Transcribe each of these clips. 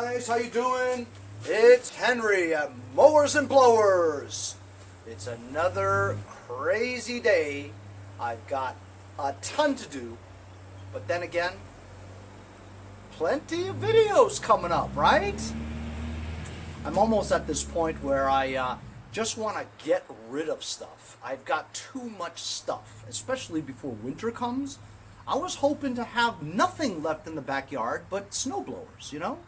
guys, how you doing? It's Henry at Mowers and Blowers. It's another crazy day. I've got a ton to do, but then again, plenty of videos coming up, right? I'm almost at this point where I just want to get rid of stuff. I've got too much stuff, especially before winter comes. I was hoping to have nothing left in the backyard but snow blowers, you know?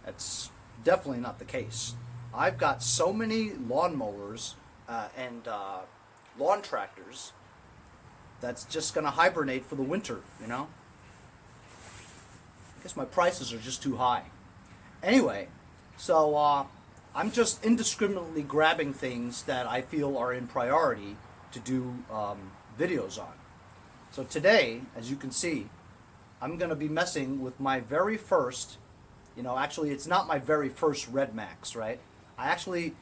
That's definitely not the case. I've got so many lawn mowers and lawn tractors that's just going to hibernate for the winter, you know? I guess my prices are just too high. Anyway, so I'm just indiscriminately grabbing things that I feel are in priority to do videos on. So today, as you can see, I'm going to be messing with my very first, actually it's not my very first Redmax, right? I actually,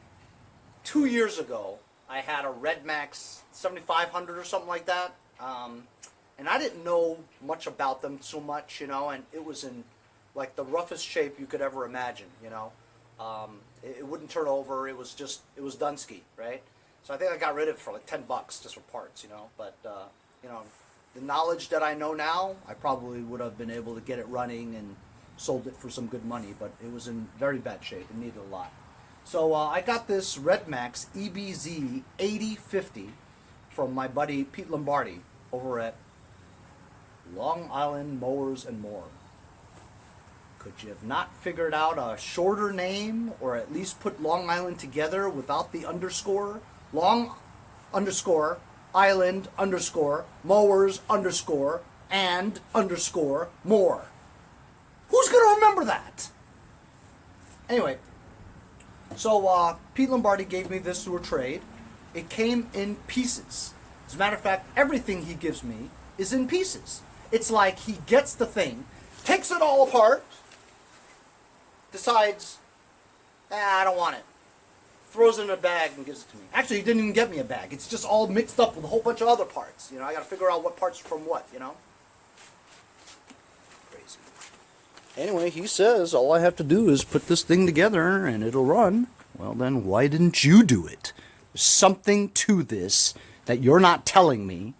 2 years ago, I had a Redmax 7500 or something like that. And I didn't know much about them so much, and it was in like the roughest shape you could ever imagine, It wouldn't turn over, it was Dunsky, right? So I think I got rid of it for like $10 just for parts, but, the knowledge that I know now, I probably would have been able to get it running and sold it for some good money, but it was in very bad shape and needed a lot. So I got this Redmax Ebz8050 from my buddy Pete Lombardi over at Long Island Mowers and More. Could you have not figured out a shorter name, or at least put Long Island together without the underscore? Long underscore Island underscore Mowers underscore and underscore more. Who's going to remember that? Anyway, so Pete Lombardi gave me this through a trade. It came in pieces. As a matter of fact, everything he gives me is in pieces. It's like he gets the thing, takes it all apart, decides, I don't want it. Throws it in a bag and gives it to me. Actually, he didn't even get me a bag. It's just all mixed up with a whole bunch of other parts. I got to figure out what parts from what, Crazy. Anyway, he says all I have to do is put this thing together and it'll run. Well, then why didn't you do it? There's something to this that you're not telling me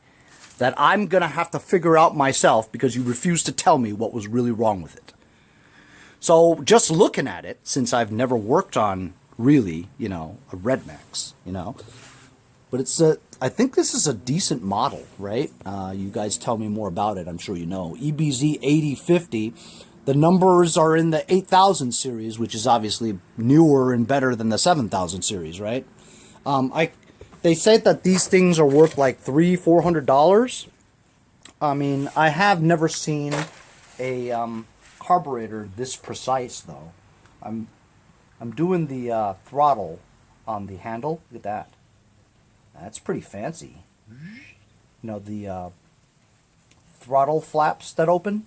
that I'm going to have to figure out myself because you refuse to tell me what was really wrong with it. So just looking at it, since I've never worked on really, a Redmax, but it's I think this is a decent model, right? You guys tell me more about it. I'm sure you know. Ebz8050. The numbers are in the 8000 series, which is obviously newer and better than the 7000 series, right? They say that these things are worth like $300-400. I mean, I have never seen a carburetor this precise, though. I'm doing the throttle on the handle. Look at that. That's pretty fancy. The throttle flaps that open.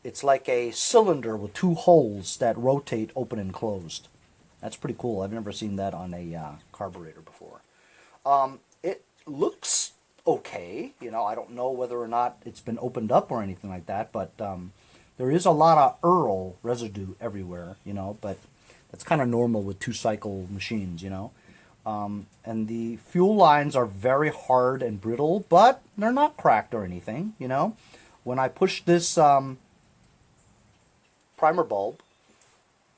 It's like a cylinder with two holes that rotate open and closed. That's pretty cool. I've never seen that on a carburetor before. It looks okay. I don't know whether or not it's been opened up or anything like that, but there is a lot of Earl residue everywhere, but that's kind of normal with two-cycle machines, and the fuel lines are very hard and brittle, but they're not cracked or anything, When I push this primer bulb,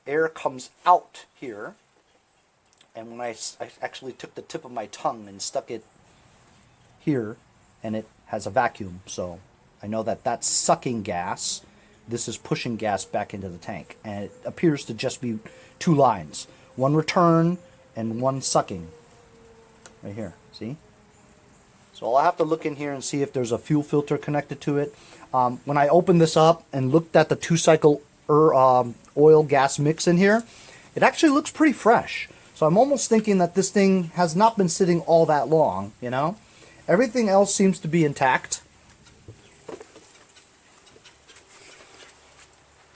air comes out here, and when I actually took the tip of my tongue and stuck it here, and it has a vacuum, so I know that that's sucking gas. This is pushing gas back into the tank, and it appears to just be two lines, one return and one sucking, right here, see? So I'll have to look in here and see if there's a fuel filter connected to it. When I opened this up and looked at the two-cycle oil gas mix in here, it actually looks pretty fresh. So I'm almost thinking that this thing has not been sitting all that long, Everything else seems to be intact.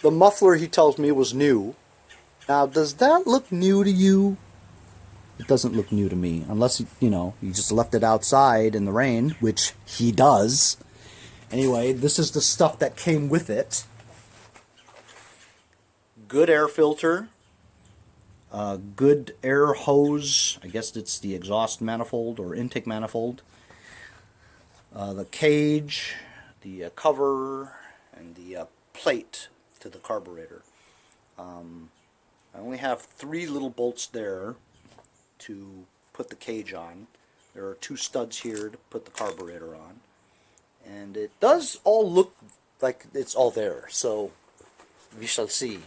The muffler, he tells me, was new. Now, does that look new to you? It doesn't look new to me, unless, you just left it outside in the rain, which he does. Anyway, this is the stuff that came with it. good air filter, good air hose, I guess it's the exhaust manifold or intake manifold, the cage, the cover, and the plate to the carburetor. I only have 3 little bolts there to put the cage on. There are 2 studs here to put the carburetor on. And it does all look like it's all there, so we shall see.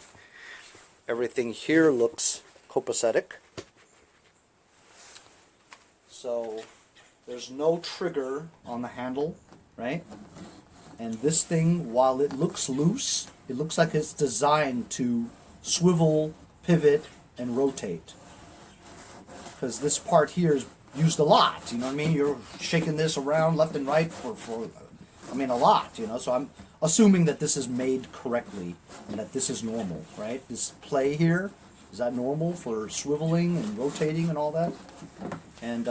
Everything here looks copacetic. So there's no trigger on the handle, right? And this thing, while it looks loose, it looks like it's designed to swivel, pivot, and rotate. Because this part here is used a lot, you know what I mean? You're shaking this around left and right for I mean, a lot, you know? So I'm assuming that this is made correctly and that this is normal, right? This play here, is that normal for swiveling and rotating and all that? And,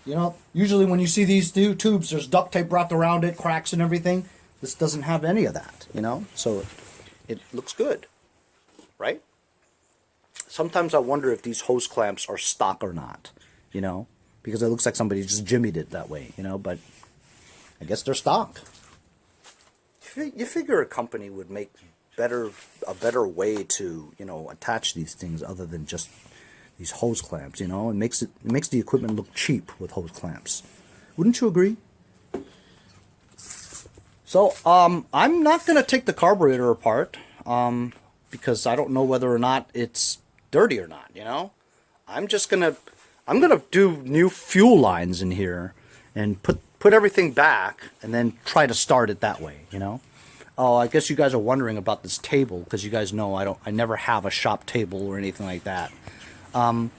you know, usually when you see these two tubes, there's duct tape wrapped around it, cracks and everything. This doesn't have any of that, you know? So it looks good, right? Sometimes I wonder if these hose clamps are stock or not, you know? Because it looks like somebody just jimmied it that way, you know? But I guess they're stock. You figure a company would make a better way to, you know, attach these things other than just these hose clamps, you know? It makes the equipment look cheap with hose clamps. Wouldn't you agree? So, I'm not going to take the carburetor apart, because I don't know whether or not it's dirty or not, you know? I'm gonna do new fuel lines in here and put everything back and then try to start it that way, you know? Oh, I guess you guys are wondering about this table, because you guys know I never have a shop table or anything like that. The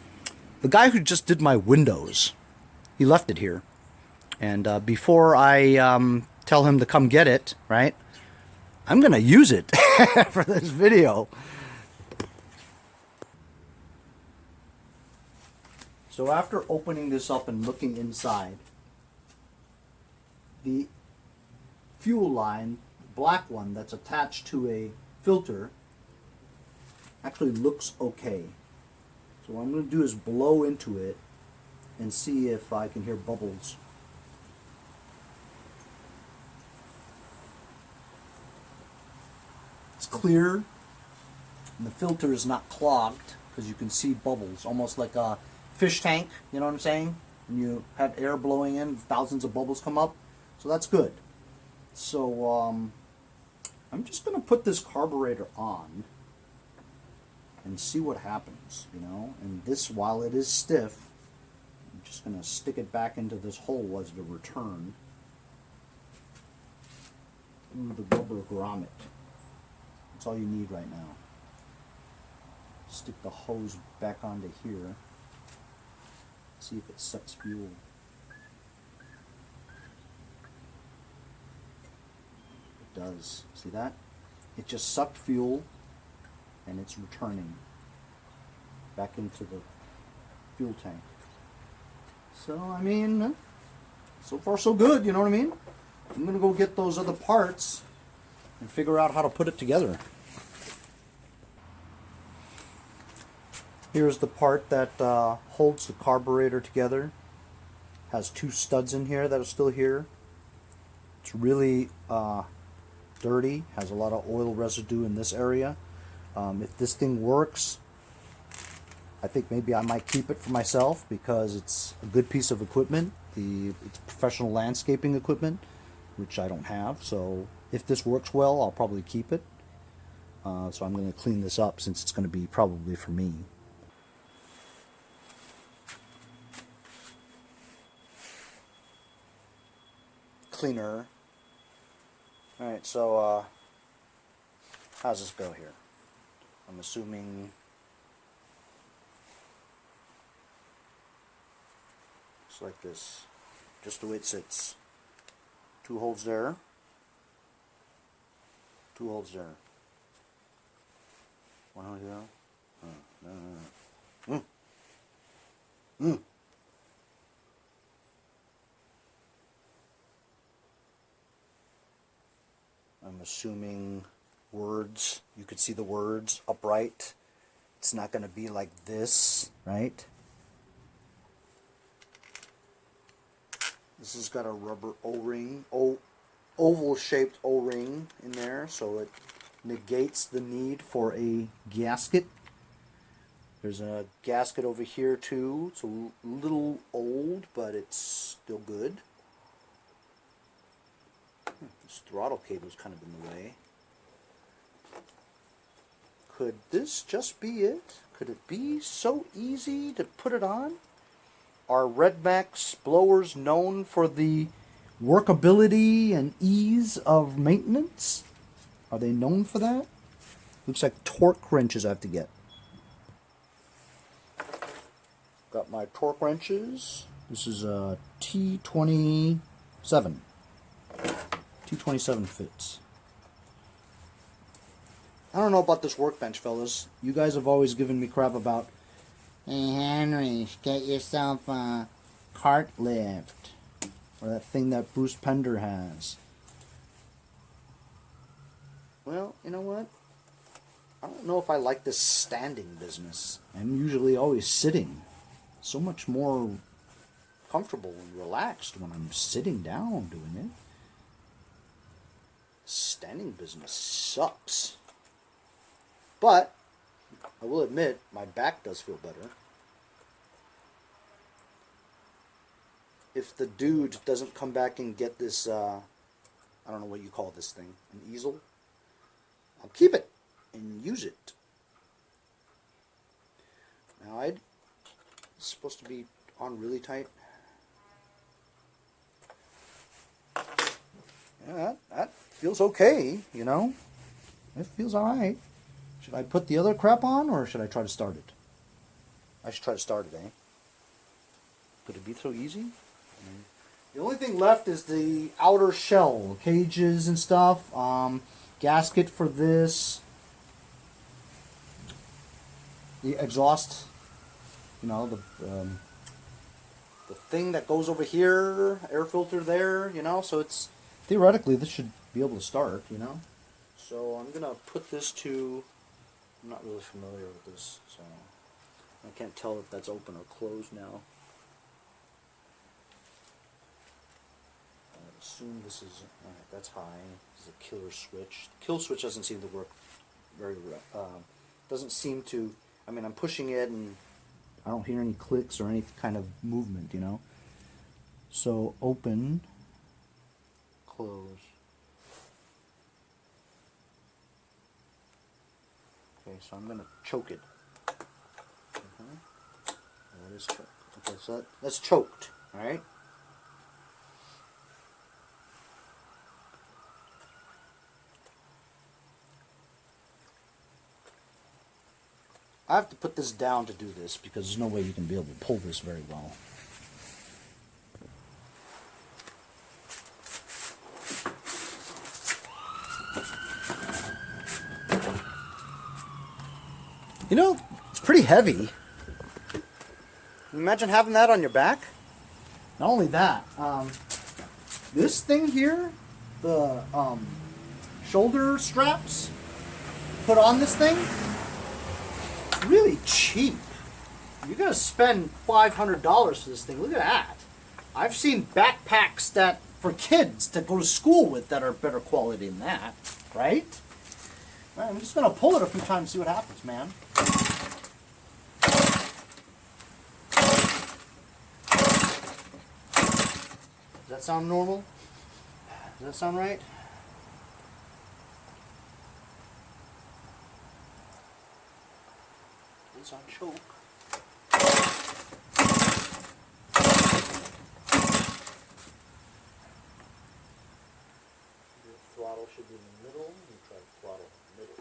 guy who just did my windows, he left it here. And before I tell him to come get it, right, I'm gonna use it for this video. So after opening this up and looking inside, the fuel line, black one that's attached to a filter, actually looks okay. So what I'm going to do is blow into it and see if I can hear bubbles. It's clear, and the filter is not clogged, because you can see bubbles, almost like a fish tank, you know what I'm saying? When you have air blowing in, thousands of bubbles come up. So that's good. So I'm just going to put this carburetor on and see what happens, you know? And this, while it is stiff, I'm just going to stick it back into this hole as the return. Ooh, the rubber grommet. That's all you need right now. Stick the hose back onto here. See if it sucks fuel. It does. See that? It just sucked fuel and it's returning back into the fuel tank. So, I mean, so far so good, you know what I mean? I'm going to go get those other parts and figure out how to put it together. Here's the part that holds the carburetor together. Has 2 studs in here that are still here. It's really dirty, has a lot of oil residue in this area. If this thing works, I think maybe I might keep it for myself, because it's a good piece of equipment. It's professional landscaping equipment, which I don't have. So if this works well, I'll probably keep it. So I'm going to clean this up, since it's going to be probably for me. Cleaner. Alright, so how's this go here? I'm assuming it's like this, just the way it sits. 2 holes there, 2 holes there. 1 hole here. I'm assuming words. You could see the words upright. It's not going to be like this, right? This has got a rubber O-ring, oval-shaped O-ring in there, so it negates the need for a gasket. There's a gasket over here too. It's a little old, but it's still good. This throttle cable's kind of in the way. Could this just be it? Could it be so easy to put it on? Are Redmax blowers known for the workability and ease of maintenance? Are they known for that? Looks like torque wrenches I have to get. Got my torque wrenches. This is a T27. T27 fits. I don't know about this workbench, fellas. You guys have always given me crap about, hey Henry, get yourself a cart lift. Or that thing that Bruce Pender has. Well, you know what? I don't know if I like this standing business. I'm usually always sitting. So much more comfortable and relaxed when I'm sitting down doing it. Standing business sucks. But I will admit, my back does feel better. If the dude doesn't come back and get this, I don't know what you call this thing, an easel, I'll keep it and use it. Now, it's supposed to be on really tight. Yeah, that feels okay, you know. It feels alright. Should I put the other crap on, or should I try to start it? I should try to start it, eh? Could it be so easy? The only thing left is the outer shell, cages and stuff. Gasket for this. The exhaust, you know, the thing that goes over here, air filter there, you know. So it's theoretically this should be able to start, you know. So I'm gonna put this to. I'm not really familiar with this, so I can't tell if that's open or closed now. I assume this is, alright, that's high. This is a killer switch. The kill switch doesn't seem to work very well. Doesn't seem to, I mean, I'm pushing it and I don't hear any clicks or any kind of movement, you know. So open, close. Okay, so I'm going to choke it. What is choked? Okay, so that's choked, alright? I have to put this down to do this because there's no way you can be able to pull this very well. You know, it's pretty heavy. Imagine having that on your back. Not only that, this thing here, the shoulder straps put on this thing, it's really cheap. You're gonna spend $500 for this thing. Look at that. I've seen backpacks that for kids to go to school with that are better quality than that, right? Right, I'm just gonna pull it a few times and see what happens, man. Does that sound normal? Does that sound right? It's on choke. The throttle should be in the middle. Let me try the throttle in the middle.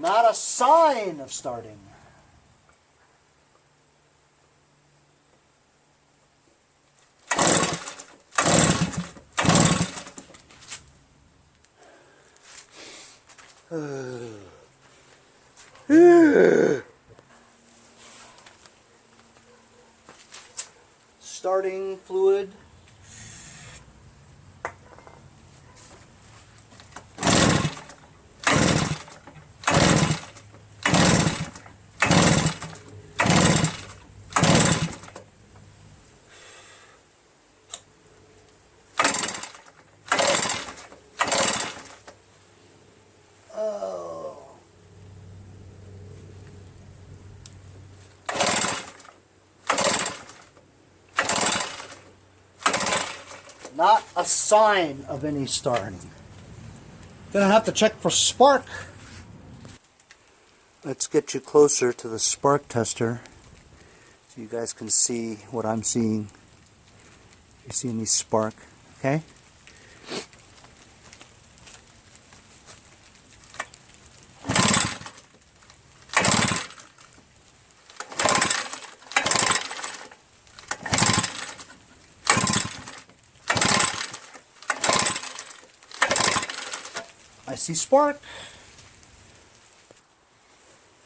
Not a sign of starting. Starting fluid. Not a sign of any starting. Gonna have to check for spark. Let's get you closer to the spark tester so you guys can see what I'm seeing. You see any spark, okay? I see spark.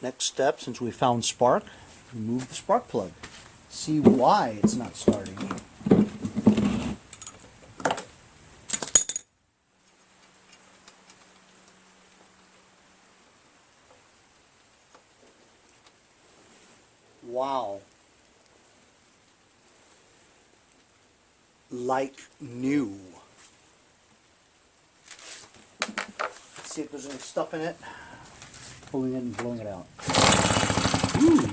Next step, since we found spark, remove the spark plug. See why it's not starting. Wow. Like new. See if there's any stuff in it. Pulling it and blowing it out. Ooh.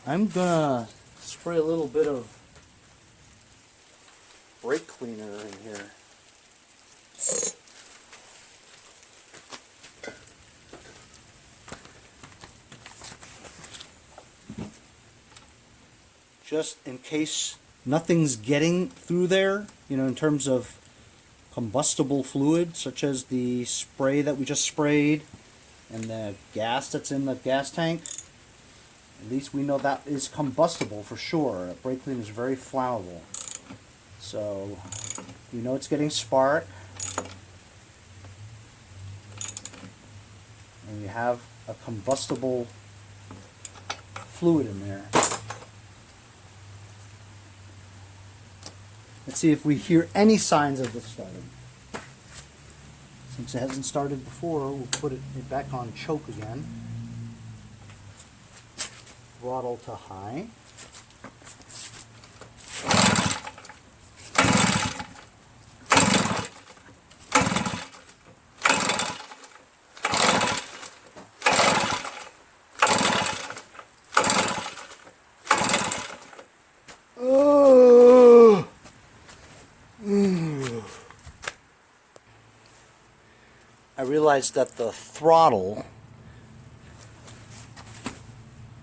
I'm gonna spray a little bit of brake cleaner in here. Just in case nothing's getting through there, you know, in terms of combustible fluid, such as the spray that we just sprayed and the gas that's in the gas tank. At least we know that is combustible for sure. Brake cleaner is very flammable. So we know it's getting spark. And we have a combustible fluid in there. Let's see if we hear any signs of this starting. Since it hasn't started before, we'll put it back on choke again. Throttle to high. I realized that the throttle,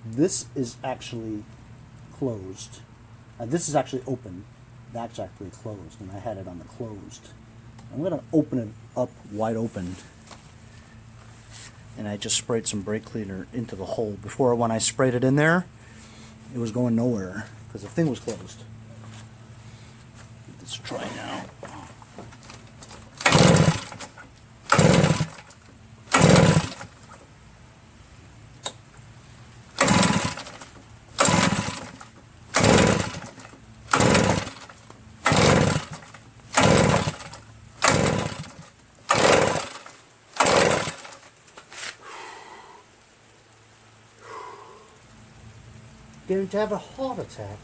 this is actually closed. This is actually open. That's actually closed, and I had it on the closed. I'm going to open it up wide open. And I just sprayed some brake cleaner into the hole. Before, when I sprayed it in there, it was going nowhere because the thing was closed. Let's try now. Going to have a heart attack.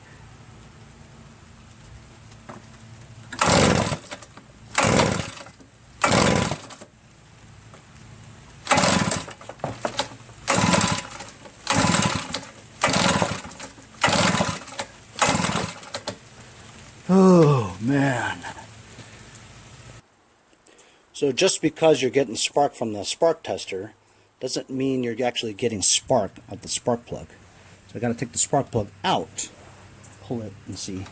Oh man. So just because you're getting spark from the spark tester doesn't mean you're actually getting spark at the spark plug. So I got to take the spark plug out, pull it and see.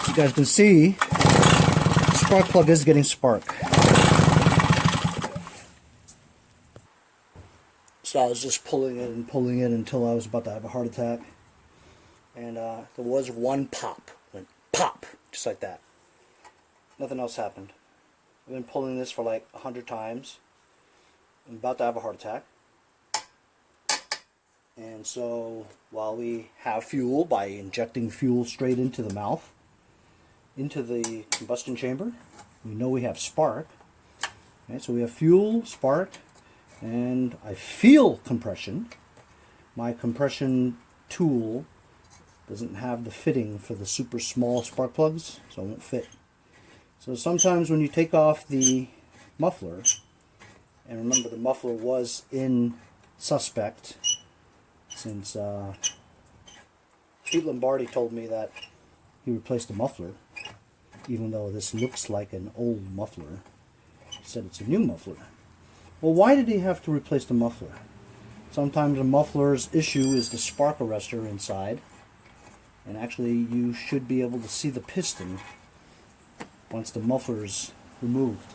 As you guys can see, the spark plug is getting spark. So I was just pulling it until I was about to have a heart attack. And there was one pop. Went pop, just like that. Nothing else happened. I've been pulling this for like 100 times. I'm about to have a heart attack. And so while we have fuel by injecting fuel straight into the mouth, into the combustion chamber, we know we have spark. Okay, so we have fuel, spark, and I feel compression. My compression tool doesn't have the fitting for the super small spark plugs, so it won't fit. So sometimes when you take off the muffler, and remember the muffler was in suspect, since Pete Lombardi told me that he replaced the muffler, even though this looks like an old muffler. He said it's a new muffler. Well, why did he have to replace the muffler? Sometimes a muffler's issue is the spark arrestor inside, and actually you should be able to see the piston once the muffler's removed.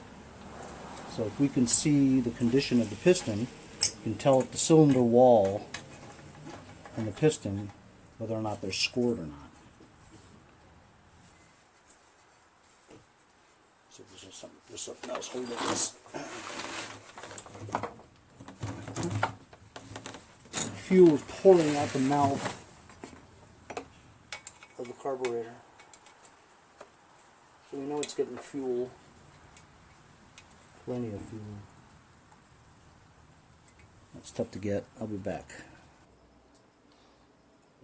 So if we can see the condition of the piston, you can tell at the cylinder wall and the piston whether or not they're scored or not. So there's something else holding this. Fuel is pouring out the mouth of the carburetor. So we know it's getting fuel. Plenty of fuel. That's tough to get. I'll be back.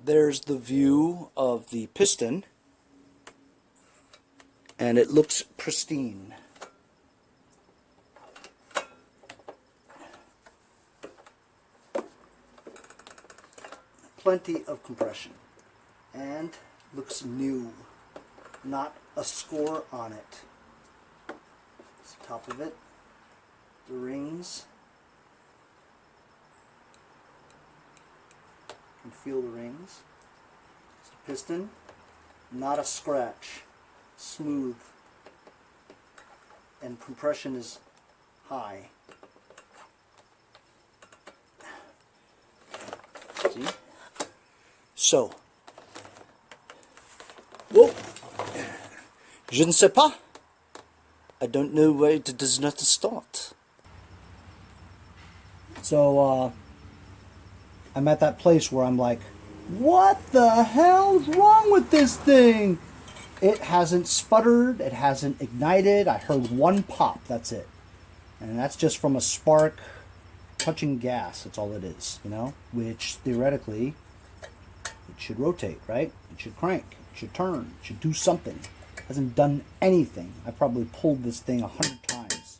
There's the view of the piston, and it looks pristine. Plenty of compression, and looks new, not a score on it. It's the top of it, the rings. You can feel the rings. It's the piston, not a scratch, smooth, and compression is high. See? So, whoa, je ne sais pas. I don't know where it does not start. So, I'm at that place where I'm like, what the hell's wrong with this thing? It hasn't sputtered, it hasn't ignited. I heard one pop, that's it. And that's just from a spark touching gas, that's all it is, you know? Which, theoretically, it should rotate, right? It should crank, it should turn, it should do something. It hasn't done anything. I've probably pulled this thing 100 times.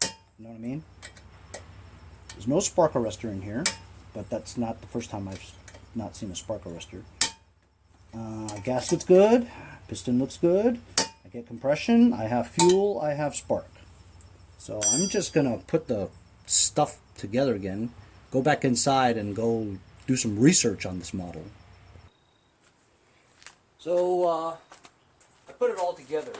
You know what I mean? There's no spark arrestor in here, but that's not the first time I've not seen a spark arrestor. Gasket's good, piston looks good, I get compression, I have fuel, I have spark. So I'm just gonna put the stuff together again, go back inside and go do some research on this model. So I put it all together.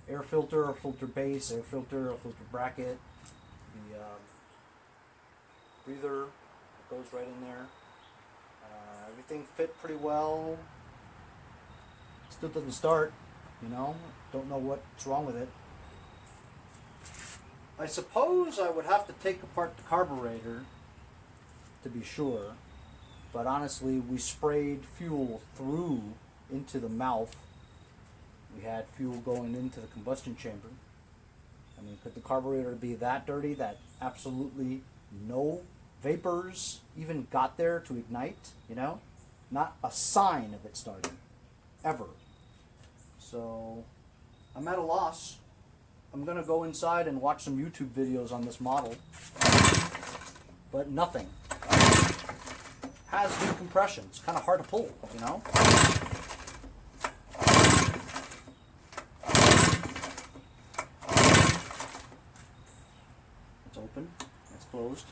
Air filter, filter base, air filter, a filter bracket, the breather goes right in there. Everything fit pretty well. Still doesn't start, you know. Don't know what's wrong with it. I suppose I would have to take apart the carburetor to be sure, but honestly we sprayed fuel through into the mouth. We had fuel going into the combustion chamber. I mean, could the carburetor be that dirty that absolutely no vapors even got there to ignite, you know? Not a sign of it starting, ever. So, I'm at a loss. I'm gonna go inside and watch some YouTube videos on this model, but nothing. has good compression. It's kind of hard to pull, you know. It's open. It's closed.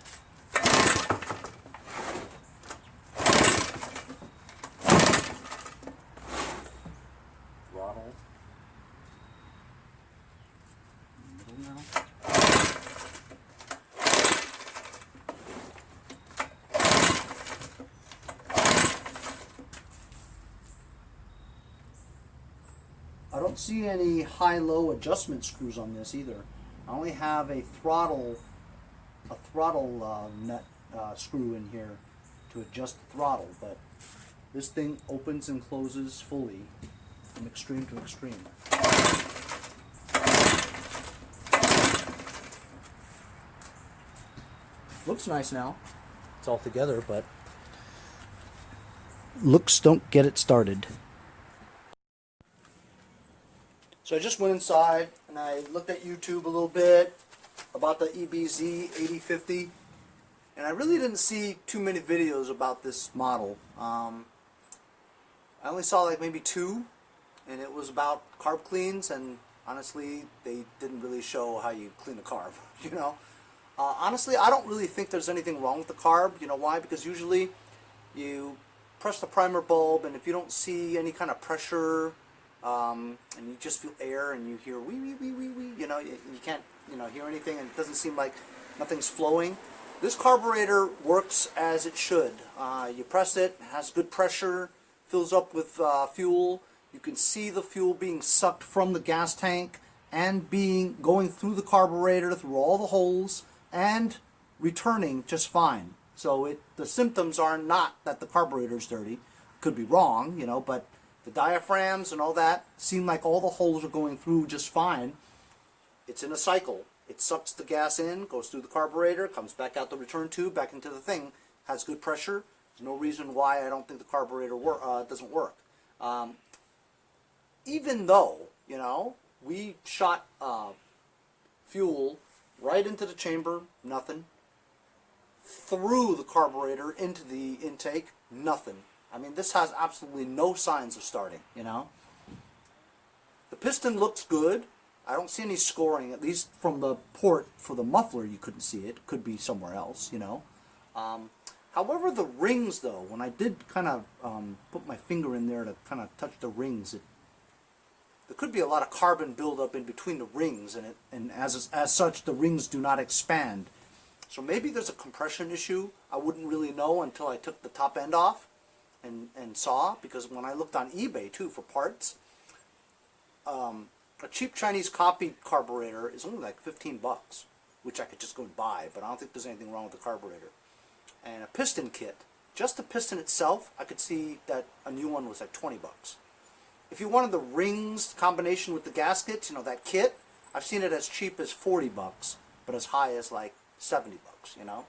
Throttle. Middle now. I don't see any high-low adjustment screws on this either. I only have a throttle nut screw in here to adjust the throttle, but this thing opens and closes fully from extreme to extreme. Looks nice now. It's all together, but looks don't get it started. So I just went inside and I looked at YouTube a little bit about the Ebz8050, and I really didn't see too many videos about this model. I only saw like maybe 2, and it was about carb cleans, and honestly they didn't really show how you clean a carb, you know. Honestly, I don't really think there's anything wrong with the carb. You know why? Because usually you press the primer bulb, and if you don't see any kind of pressure, and you just feel air and you hear wee wee wee wee wee, you know, you can't, you know, hear anything, and it doesn't seem like nothing's flowing. This carburetor works as it should. You press it, it has good pressure, fills up with fuel. You can see the fuel being sucked from the gas tank and going through the carburetor, through all the holes, and returning just fine. So the symptoms are not that the carburetor's dirty. Could be wrong, you know, but the diaphragms and all that seem like all the holes are going through just fine. It's in a cycle. It sucks the gas in, goes through the carburetor, comes back out the return tube, back into the thing, has good pressure. There's no reason why I don't think the carburetor doesn't work. Even though, you know, we shot fuel right into the chamber, nothing. Through the carburetor into the intake, nothing. I mean, this has absolutely no signs of starting, you know. The piston looks good. I don't see any scoring, at least from the port for the muffler you couldn't see it. Could be somewhere else, you know. However, the rings, though, when I did kind of put my finger in there to kind of touch the rings, there could be a lot of carbon buildup in between the rings, and as such, the rings do not expand. So maybe there's a compression issue. I wouldn't really know until I took the top end off and saw, because when I looked on eBay too for parts, a cheap Chinese copy carburetor is only like 15 bucks, which I could just go and buy, but I don't think there's anything wrong with the carburetor. And a piston kit, just the piston itself, I could see that a new one was like 20 bucks. If you wanted the rings combination with the gaskets, you know, that kit, I've seen it as cheap as 40 bucks, but as high as like 70 bucks, you know.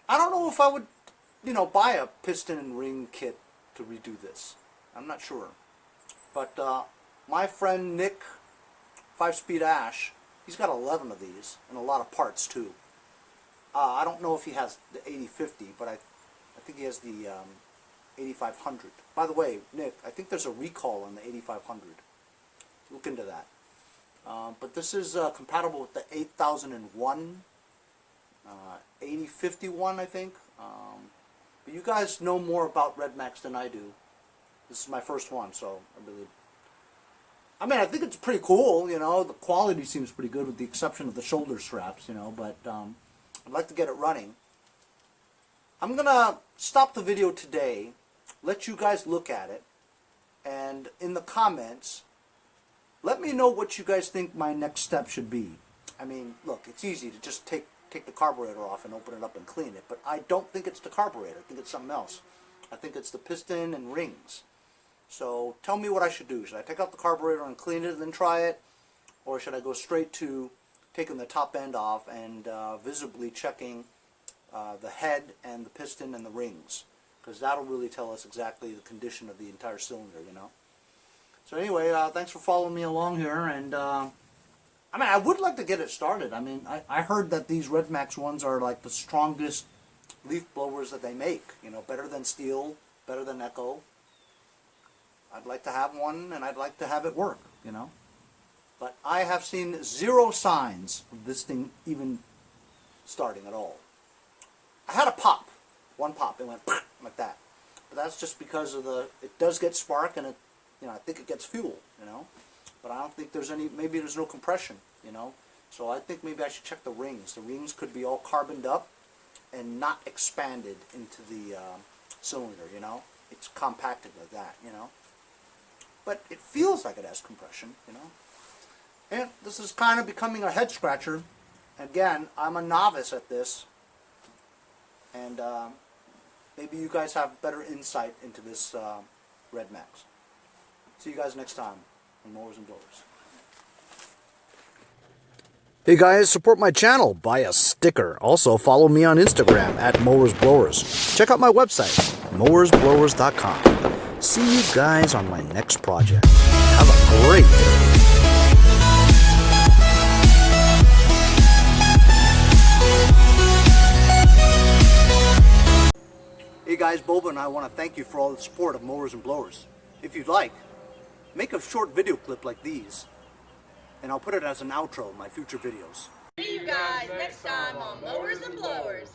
I don't know if I would, you know, buy a piston and ring kit to redo this. I'm not sure. But my friend Nick, 5-Speed Ash, he's got 11 of these and a lot of parts too. I don't know if he has the 8050, but I think he has the 8500. By the way, Nick, I think there's a recall on the 8500. Look into that. But this is compatible with the 8001, 8051, I think. But you guys know more about Redmax than I do. This is my first one, so I mean, I think it's pretty cool, you know. The quality seems pretty good with the exception of the shoulder straps, you know, but I'd like to get it running. I'm going to stop the video today, let you guys look at it, and in the comments, let me know what you guys think my next step should be. I mean, look, it's easy to just take the carburetor off and open it up and clean it, but I don't think it's the carburetor. I think it's something else. I think it's the piston and rings. So tell me what I should do. Should I take out the carburetor and clean it and then try it? Or should I go straight to taking the top end off and visibly checking the head and the piston and the rings? Because that'll really tell us exactly the condition of the entire cylinder, you know. So anyway, thanks for following me along here. And I mean, I would like to get it started. I mean, I heard that these Redmax ones are like the strongest leaf blowers that they make. You know, better than steel, better than Echo. I'd like to have one, and I'd like to have it work, you know. But I have seen zero signs of this thing even starting at all. I had a pop, one pop, it went like that. But that's just because of it does get spark, and you know, I think it gets fuel, you know. But I don't think there's maybe there's no compression, you know. So I think maybe I should check the rings. The rings could be all carboned up and not expanded into the cylinder, you know. It's compacted like that, you know. But it feels like it has compression, you know. And this is kind of becoming a head scratcher. Again, I'm a novice at this. And maybe you guys have better insight into this Redmax. See you guys next time on Mowers and Blowers. Hey guys, support my channel. Buy a sticker. Also follow me on Instagram at Mowers Blowers. Check out my website, mowersblowers.com. See you guys on my next project. Have a great day. Hey guys, Boba and I want to thank you for all the support of Mowers and Blowers. If you'd like, make a short video clip like these, and I'll put it as an outro in my future videos. See you guys next time on Mowers and Blowers.